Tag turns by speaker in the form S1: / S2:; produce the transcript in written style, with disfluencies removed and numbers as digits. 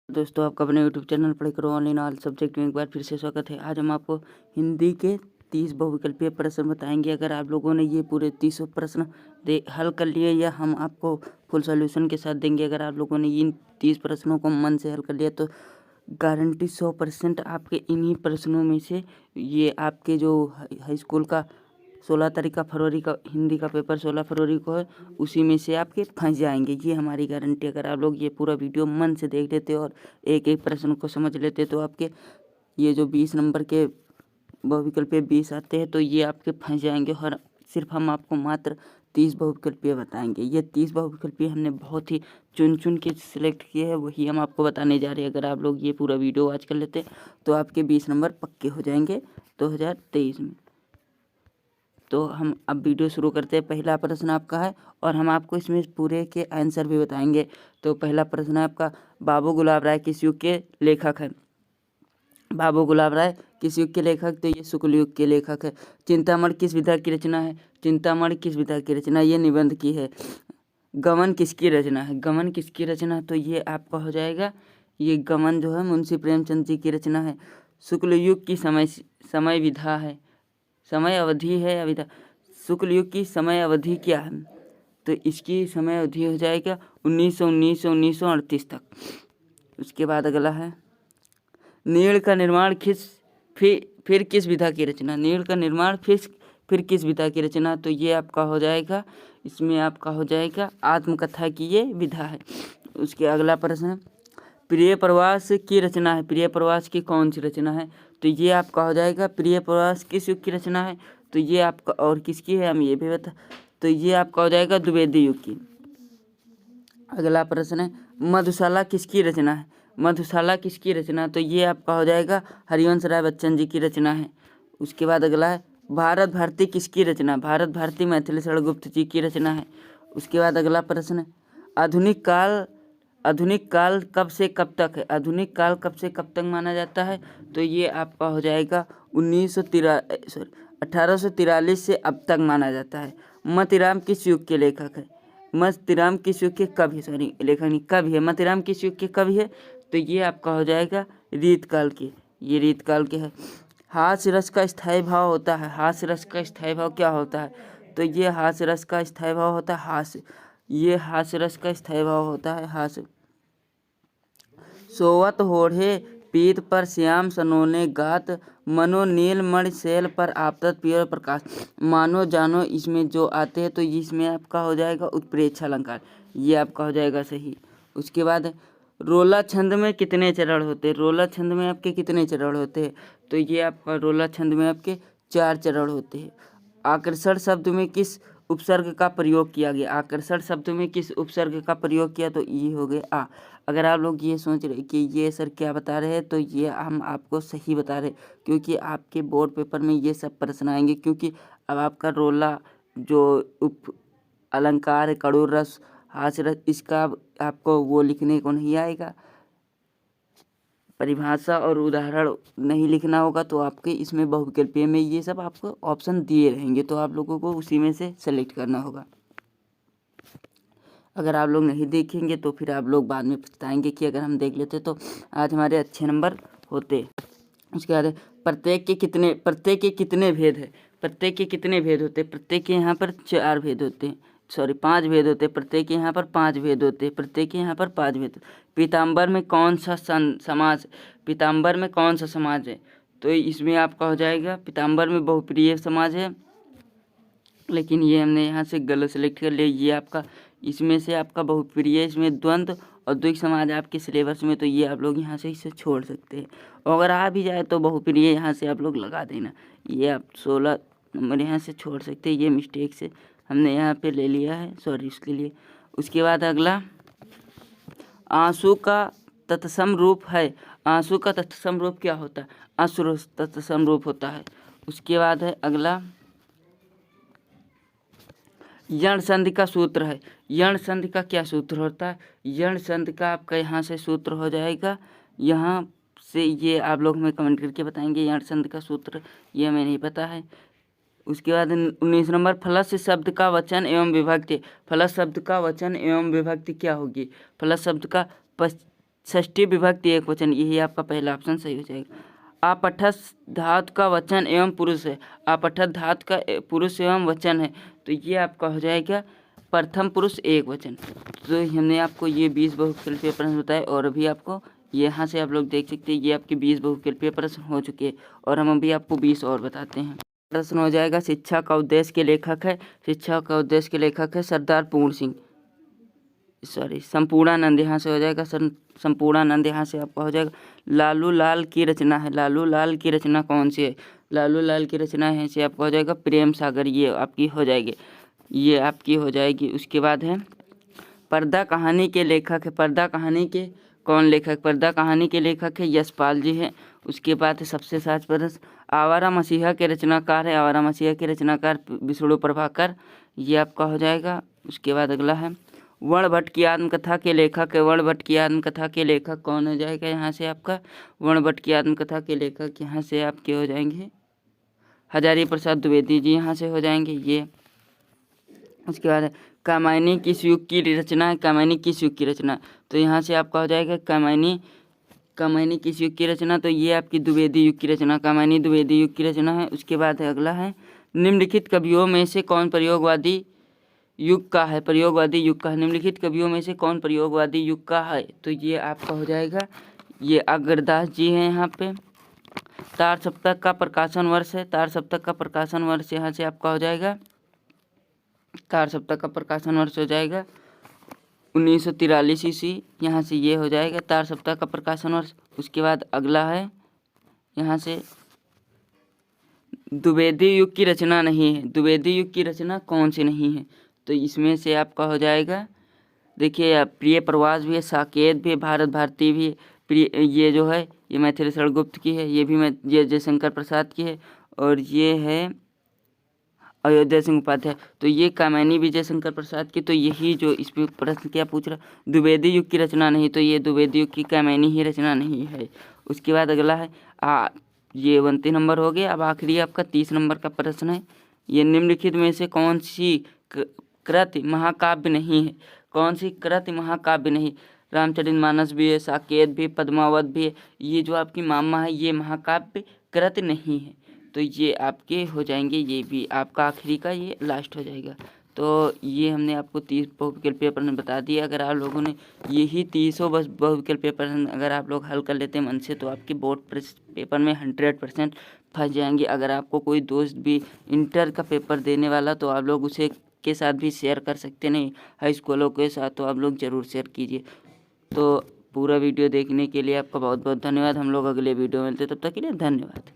S1: दोस्तों, आपका अपने यूट्यूब चैनल पढ़ाई करो ऑनलाइन ऑल सब्जेक्ट में एक बार फिर से स्वागत है। आज हम आपको हिंदी के 30 बहुविकल्पीय प्रश्न बताएंगे। अगर आप लोगों ने ये पूरे 30 प्रश्न हल कर लिए या हम आपको फुल सॉल्यूशन के साथ देंगे। अगर आप लोगों ने इन 30 प्रश्नों को मन से हल कर लिया तो गारंटी 100% आपके इन्हीं प्रश्नों में से ये आपके जो हाई स्कूल का 16 तारीख का फरवरी का हिंदी का पेपर 16 फरवरी को है, उसी में से आपके फंस जाएंगे। ये हमारी गारंटी। अगर आप लोग ये पूरा वीडियो मन से देख लेते और एक एक प्रश्न को समझ लेते तो आपके ये जो 20 नंबर के बहुविकल्पीय 20 आते हैं तो ये आपके फंस जाएंगे। और सिर्फ हम आपको मात्र 30 बहुविकल्पीय बताएंगे। ये 30 बहुविकल्पीय हमने बहुत ही चुन के सिलेक्ट किए हैं, वही हम आपको बताने जा रहे हैं। अगर आप लोग ये पूरा वीडियो आज कर लेते तो आपके 20 नंबर पक्के हो जाएंगे 2023 में। तो हम अब वीडियो शुरू करते हैं। पहला प्रश्न आपका है और हम आपको इसमें पूरे के आंसर भी बताएंगे। तो पहला प्रश्न है आपका, बाबू गुलाब राय किस युग के लेखक हैं? बाबू गुलाब राय किस युग के लेखक? तो ये शुक्ल युग के लेखक है। चिंतामणि किस विधा की रचना है? चिंतामणि किस विधा की रचना? ये निबंध की है। गमन किसकी रचना है? गमन किसकी रचना? तो ये आपका हो जाएगा, ये गमन जो है मुंशी प्रेमचंद जी की रचना है। शुक्ल युग की समय विधा है, समय अवधि है या विधा? शुक्ल युग की समय अवधि क्या है? तो इसकी समय अवधि हो जाएगा 1938 तक। उसके बाद अगला है, नीड़ का निर्माण फिर किस विधा की रचना? नीड़ का निर्माण फिर किस विधा की रचना? तो ये आपका हो जाएगा, इसमें आपका हो जाएगा आत्मकथा की ये विधा है। उसके अगला प्रश्न है, प्रिय प्रवास की रचना है। प्रिय प्रवास की कौन सी रचना है? तो ये आपका हो जाएगा, प्रिय प्रवास किस युग की रचना है? तो ये आपका, और किसकी है हम ये भी बता, तो ये आपका हो जाएगा द्विवेदी युग की। अगला प्रश्न है, मधुशाला किसकी रचना है? मधुशाला किसकी रचना? तो ये आपका हो जाएगा हरिवंश राय बच्चन जी की रचना है। उसके बाद अगला है, भारत भारती किसकी रचना? भारत भारती मैथिली शरण गुप्त जी की रचना है। उसके बाद अगला प्रश्न है, आधुनिक काल कब से कब तक है? आधुनिक काल कब से कब तक माना जाता है? तो ये आपका हो जाएगा 1843 से अब तक माना जाता है। मतीराम किस युग के लेखक है? मतीराम किस युग के कवि, सॉरी लेखक नहीं, कवि है। मतीराम किस युग के कवि है? तो ये आपका हो जाएगा रीतकाल के, ये रीतकाल के है। हास्य रस का स्थायी भाव होता है। हास्य रस का स्थायी भाव क्या होता है? तो ये हास्य रस का स्थायी भाव होता है हास्य, ये हास्य रस का स्थायी भाव होता है हास्य। सोवत होढ़े पीत पर श्याम सनोने गात, मनो नील मणि शैल पर आपतत पियर प्रकाश। मानो जानो इसमें जो आते हैं तो इसमें आपका हो जाएगा उत्प्रेक्षा अलंकार, ये आपका हो जाएगा सही। उसके बाद रोला छंद में कितने चरण होते हैं? रोला छंद में आपके कितने चरण होते हैं? तो ये आपका रोला छंद में आपके 4 चरण होते हैं। आकर्षण शब्द में किस उपसर्ग का प्रयोग किया गया? आकर्षण शब्द में किस उपसर्ग का प्रयोग किया? तो ये हो गए आ। अगर आप लोग ये सोच रहे कि ये सर क्या बता रहे हैं, तो ये हम आपको सही बता रहे, क्योंकि आपके बोर्ड पेपर में ये सब प्रश्न आएंगे। क्योंकि अब आपका रोला जो उप अलंकार है, कड़ूर रस, हास्य रस, इसका आपको वो लिखने को नहीं आएगा, परिभाषा और उदाहरण नहीं लिखना होगा। तो आपके इसमें बहुविकल्पीय में ये सब आपको ऑप्शन दिए रहेंगे, तो आप लोगों को उसी में से सेलेक्ट करना होगा। अगर आप लोग नहीं देखेंगे तो फिर आप लोग बाद में पछताएंगे कि अगर हम देख लेते तो आज हमारे अच्छे नंबर होते। उसके बाद प्रत्येक के कितने भेद है? प्रत्येक के कितने भेद होते हैं? प्रत्येक के यहाँ पर 4 भेद होते हैं, सॉरी 5 भेद होते हैं। प्रत्येक के यहाँ पर 5 भेद होते हैं, प्रत्येक के यहाँ पर 5 भेद। पीताम्बर में कौन सा समाज? पीताम्बर में कौन सा समाज है? तो इसमें आपका हो जाएगा, पीताम्बर में बहुप्रिय समाज है, लेकिन ये हमने यहाँ से गलत सेलेक्ट कर लिया। ये आपका इसमें से आपका बहुप्रिय, इसमें द्वंद्व और द्विग समाज आपके सिलेबस में, तो ये आप लोग यहाँ से इसे छोड़ सकते हैं। और अगर आ भी जाए तो बहुप्रिय यहाँ से आप लोग लगा देना। ये आप 16 नंबर यहाँ से छोड़ सकते हैं, ये मिस्टेक से हमने यहाँ पे ले लिया है, सॉरी उसके लिए। उसके बाद अगला, आंसू का तत्सम रूप है। आंसू का तत्सम रूप क्या होता है? अश्रु तत्सम रूप होता है। उसके बाद है अगला, यण संधि का सूत्र है। यण संधि का क्या सूत्र होता है? यण संधि का आपका यहाँ से सूत्र हो जाएगा, यहाँ से ये आप लोग हमें कमेंट करके बताएंगे यण संधि का सूत्र, ये हमें नहीं पता है। उसके बाद 19 नंबर, फलस शब्द का वचन एवं विभक्ति। फलस शब्द का वचन एवं विभक्ति क्या होगी? फलस शब्द का षष्ठी विभक्ति एकवचन, यही आपका पहला ऑप्शन सही हो जाएगा। अपठस धातु का वचन एवं पुरुष है, अपठस धातु का पुरुष एवं वचन है, तो ये आपका हो जाएगा प्रथम पुरुष एक वचन। तो हमने आपको ये 20 बहुविकल्पीय प्रश्न बताए और अभी आपको यहाँ से आप लोग देख सकते हैं ये आपके 20 बहुविकल्पीय प्रश्न हो चुके हैं और हम अभी आपको 20 और बताते हैं। प्रश्न हो जाएगा शिक्षा का उद्देश्य के लेखक है, शिक्षा का उद्देश्य के लेखक है सरदार पूर्ण सिंह, सॉरी संपूर्णानंद, यहाँ से हो जाएगा संपूर्णानंद। यहाँ से आपका हो जाएगा लालू लाल की रचना है, लालू लाल की रचना कौन सी है, लालू लाल की रचना है से आपका हो जाएगा प्रेम सागर, ये आपकी हो जाएगी, ये आपकी हो जाएगी। उसके बाद है पर्दा कहानी के लेखक है, पर्दा कहानी के कौन लेखक, पर्दा कहानी के लेखक है यशपाल जी है। उसके बाद है सबसे सात प्रश्न आवारा मसीहा के रचनाकार है, आवारा मसीहा के रचनाकार विष्णु प्रभाकर, ये आपका हो जाएगा। उसके बाद अगला है वर्णभट्ट की आत्मकथा के लेखक है, वर्णभट्ट की आत्मकथा के लेखक कौन हो जाएगा, यहाँ से आपका वर्णभट्ट की आत्मकथा के लेखक यहाँ से आपके हो जाएंगे हजारी प्रसाद द्विवेदी जी, यहाँ से हो जाएंगे ये। उसके बाद कामायनी किस युग की रचना है, कामायनी किस युग की रचना, तो यहाँ से आपका हो जाएगा कामायनी किस युग की रचना, तो ये आपकी द्विवेदी युग की रचना, कामायनी द्विवेदी युग की रचना है। उसके बाद है अगला है निम्नलिखित कवियों में से कौन प्रयोगवादी युग का है, प्रयोगवादी युग का है, निम्नलिखित कवियों में से कौन प्रयोगवादी युग का है, तो ये आपका हो जाएगा ये अग्रदास जी हैं। यहाँ पे तार सप्तक का प्रकाशन वर्ष है, तार सप्तक का प्रकाशन वर्ष यहाँ से आपका हो जाएगा, तार सप्तक का प्रकाशन वर्ष हो जाएगा 1943 ईस्वी, यहाँ से ये हो जाएगा तार सप्तक का प्रकाशन वर्ष। उसके बाद अगला है यहाँ से द्विवेदी युग की रचना नहीं है, द्विवेदी युग की रचना कौन सी नहीं है, तो इसमें से आपका हो जाएगा देखिए प्रिय प्रवास भी है, साकेत भी है, भारत भारती भी है, प्रिय ये जो है ये मैथिली शरणगुप्त की है, ये भी मैं ये जयशंकर प्रसाद की है और ये है अयोध्या सिंह उपाध्याय, तो ये कामायनी विजय शंकर प्रसाद की, तो यही जो इस पर प्रश्न क्या पूछ रहा द्विवेदी युग की रचना नहीं, तो ये द्विवेदी युग की कामायनी ही रचना नहीं है। उसके बाद अगला है ये 29 नंबर हो गया। अब आखिरी आपका 30 नंबर का प्रश्न है ये निम्नलिखित में से कौन सी कृति महाकाव्य नहीं है, कौन सी कृति महाकाव्य नहीं, रामचरितमानस भी है, साकेत भी, पद्मावत भी है, ये जो आपकी मामा है ये महाकाव्य कृति नहीं है, तो ये आपके हो जाएंगे, ये भी आपका आखिरी का ये लास्ट हो जाएगा। तो ये हमने आपको 30 बहुविकल्पीय प्रश्न बता दिए। अगर आप लोगों ने यही 30 बस बहुविकल्पीय प्रश्न अगर आप लोग हल कर लेते हैं मन से, तो आपके बोर्ड पेपर में 100% फंस जाएंगे। अगर आपको कोई दोस्त भी इंटर का पेपर देने वाला, तो आप लोग उसे के साथ भी शेयर कर सकते नहीं, हाई स्कूलों के साथ, तो आप लोग ज़रूर शेयर कीजिए। तो पूरा वीडियो देखने के लिए आपका बहुत बहुत धन्यवाद। हम लोग अगले वीडियो में मिलते, तब तक के लिए धन्यवाद।